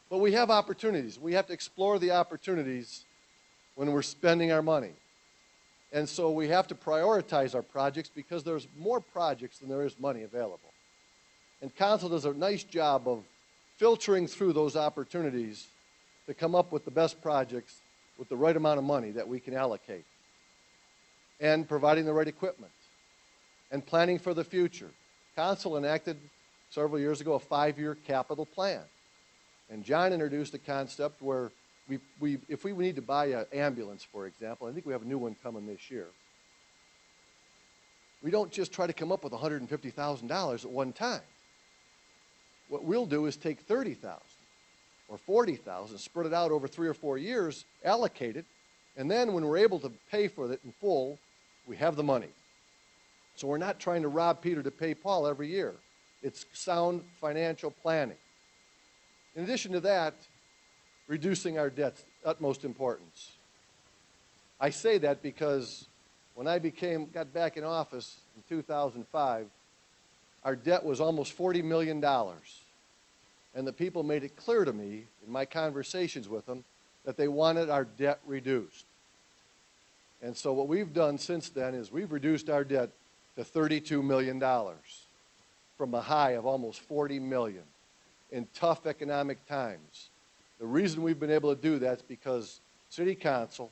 But we have opportunities. We have to explore the opportunities when we're spending our money. And so we have to prioritize our projects because there's more projects than there is money available. And council does a nice job of filtering through those opportunities to come up with the best projects with the right amount of money that we can allocate. And providing the right equipment. And planning for the future. Council enacted several years ago a 5-year capital plan. And John introduced a concept where if we need to buy an ambulance, for example, I think we have a new one coming this year, we don't just try to come up with $150,000 at one time. What we'll do is take $30,000 or $40,000, spread it out over 3 or 4 years, allocate it, and then when we're able to pay for it in full, we have the money. So we're not trying to rob Peter to pay Paul every year. It's sound financial planning. In addition to that, reducing our debt's utmost importance. I say that because when I got back in office in 2005, our debt was almost $40 million. And the people made it clear to me in my conversations with them that they wanted our debt reduced. And so what we've done since then is we've reduced our debt to $32 million from a high of almost $40 million in tough economic times. The reason we've been able to do that is because City Council,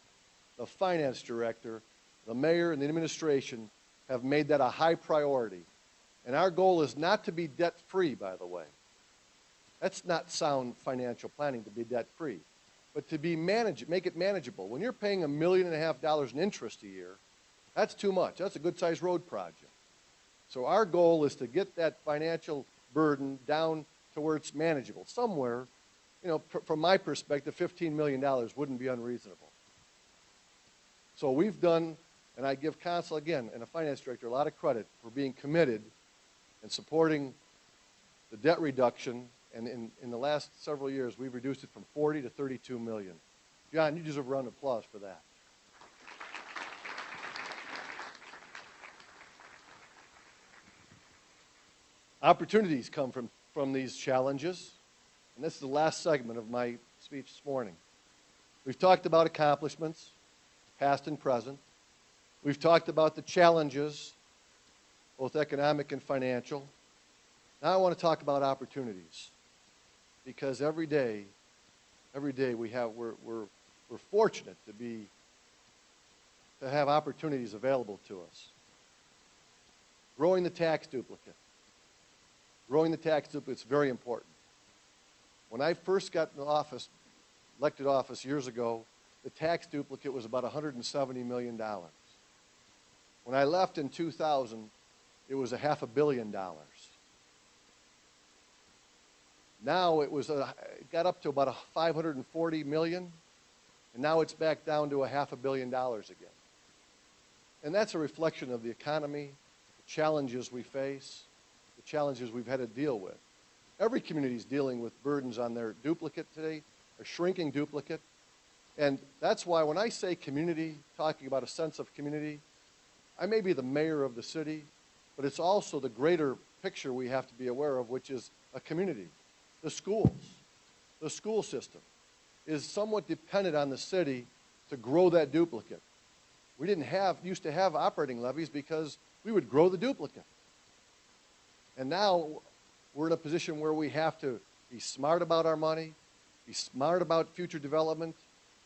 the Finance Director, the Mayor, and the administration have made that a high priority. And our goal is not to be debt-free, by the way. That's not sound financial planning, to be debt-free. But to be make it manageable. When you're paying $1.5 million in interest a year, that's too much. That's a good-sized road project. So our goal is to get that financial burden down to where it's manageable. Somewhere, you know, from my perspective, $15 million wouldn't be unreasonable. So we've done, and I give council again and the finance director a lot of credit for being committed and supporting the debt reduction. And in the last several years, we've reduced it from 40 to 32 million. John, you deserve a round of applause for that. Opportunities come from these challenges. And this is the last segment of my speech this morning. We've talked about accomplishments, past and present. We've talked about the challenges, both economic and financial. Now I want to talk about opportunities. Because every day we're fortunate to have opportunities available to us. Growing the tax duplicate. Growing the tax duplicate is very important. When I first got in office, elected office years ago, the tax duplicate was about $170 million. When I left in 2000, it was $500 million. Now it got up to about $540 million, and now it's back down to $500 million again. And that's a reflection of the economy, the challenges we face, the challenges we've had to deal with. Every community is dealing with burdens on their duplicate today, a shrinking duplicate. And that's why when I say community, talking about a sense of community, I may be the mayor of the city, but it's also the greater picture we have to be aware of, which is a community. The schools, the school system is somewhat dependent on the city to grow that duplicate. We used to have operating levies because we would grow the duplicate. And now we're in a position where we have to be smart about our money, be smart about future development,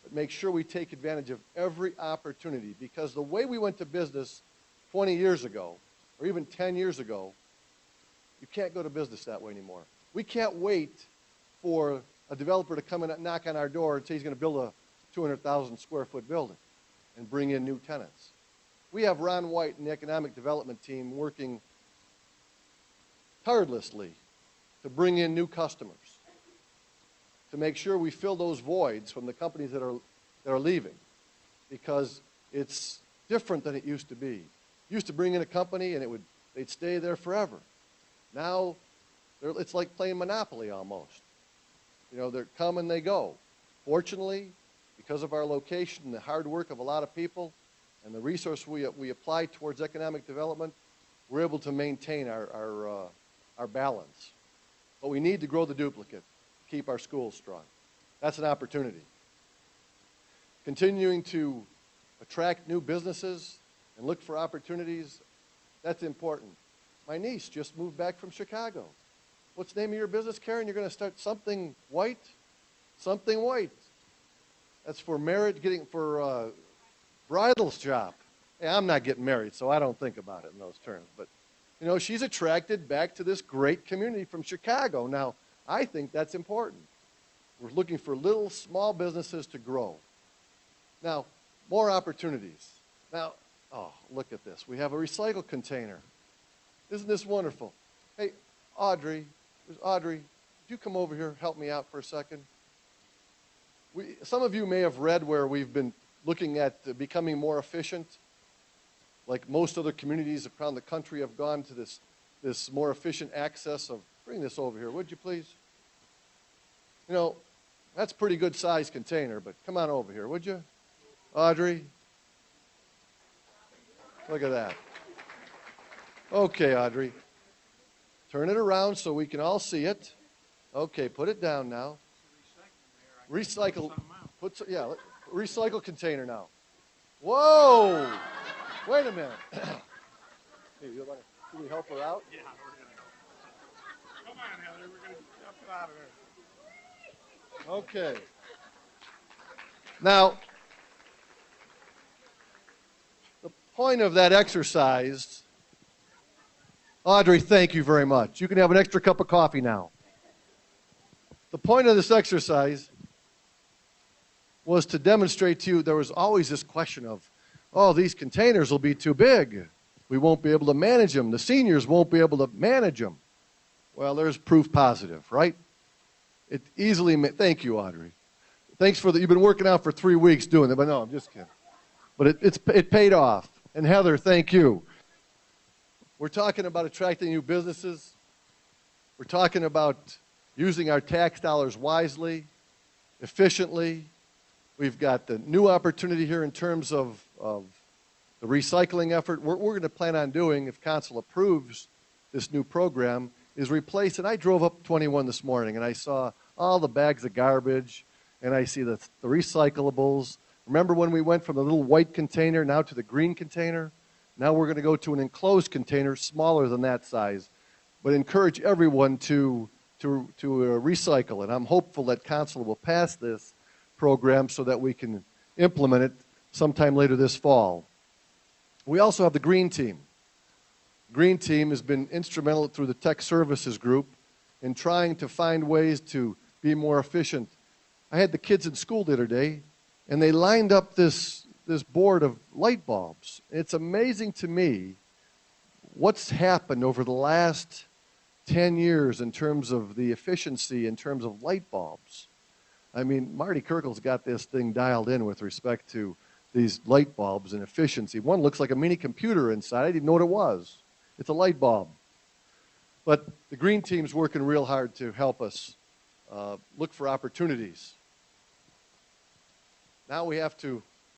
but make sure we take advantage of every opportunity, because the way we went to business 20 years ago, or even 10 years ago, you can't go to business that way anymore. We can't wait for a developer to come and knock on our door and say he's going to build a 200,000 square foot building and bring in new tenants. We have Ron White and the economic development team working tirelessly to bring in new customers, to make sure we fill those voids from the companies that are leaving, because it's different than it used to be. Used to bring in a company and they'd stay there forever. Now it's like playing Monopoly almost. You know, they come and they go. Fortunately, because of our location and the hard work of a lot of people and the resource we apply towards economic development, we're able to maintain our balance. But we need to grow the duplicate. keep our schools strong. That's an opportunity. Continuing to attract new businesses and look for opportunities, that's important. My niece just moved back from Chicago. What's the name of your business, Karen? You're going to start Something White? Something White. That's for marriage, for bridal shop. Hey, I'm not getting married, so I don't think about it in those terms. But, you know, she's attracted back to this great community from Chicago. Now, I think that's important. We're looking for little, small businesses to grow. Now, more opportunities. Now, oh, look at this. We have a recycle container. Isn't this wonderful? Hey, Audrey, would you come over here, help me out for a second? Some of you may have read where we've been looking at becoming more efficient. Like most other communities around the country have gone to this more efficient access of, bring this over here, would you please? You know, that's a pretty good sized container, but come on over here, would you? Audrey? Look at that. Okay, Audrey. Turn it around so we can all see it. Okay, put it down now. Recycle. Recycle container now. Whoa! Wait a minute. Hey, can we help her out? Yeah, we're going to go. Come on, Heather. We're going to help it out of there. Okay. Now, the point of that exercise, Audrey, thank you very much. You can have an extra cup of coffee now. The point of this exercise was to demonstrate to you there was always this question of, oh, these containers will be too big. We won't be able to manage them. The seniors won't be able to manage them. Well, there's proof positive, right? It easily, thank you, Audrey. Thanks for that. You've been working out for 3 weeks doing it, but no, I'm just kidding. But it paid off. And Heather, thank you. We're talking about attracting new businesses. We're talking about using our tax dollars wisely, efficiently. We've got the new opportunity here in terms of the recycling effort. What we're going to plan on doing, if council approves this new program, is replace it. I drove up 21 this morning, and I saw all the bags of garbage, and I see the recyclables. Remember when we went from the little white container now to the green container? Now we're going to go to an enclosed container smaller than that size, but encourage everyone to recycle it. I'm hopeful that council will pass this program so that we can implement it sometime later this fall. We also have the Green Team. Green Team has been instrumental through the Tech Services Group in trying to find ways to be more efficient. I had the kids in school the other day, and they lined up this board of light bulbs. It's amazing to me what's happened over the last 10 years in terms of the efficiency in terms of light bulbs. I mean, Marty Kirkle's got this thing dialed in with respect to these light bulbs and efficiency. One looks like a mini computer inside. I didn't even know what it was. It's a light bulb. But the Green Team's working real hard to help us look for opportunities. Now we have to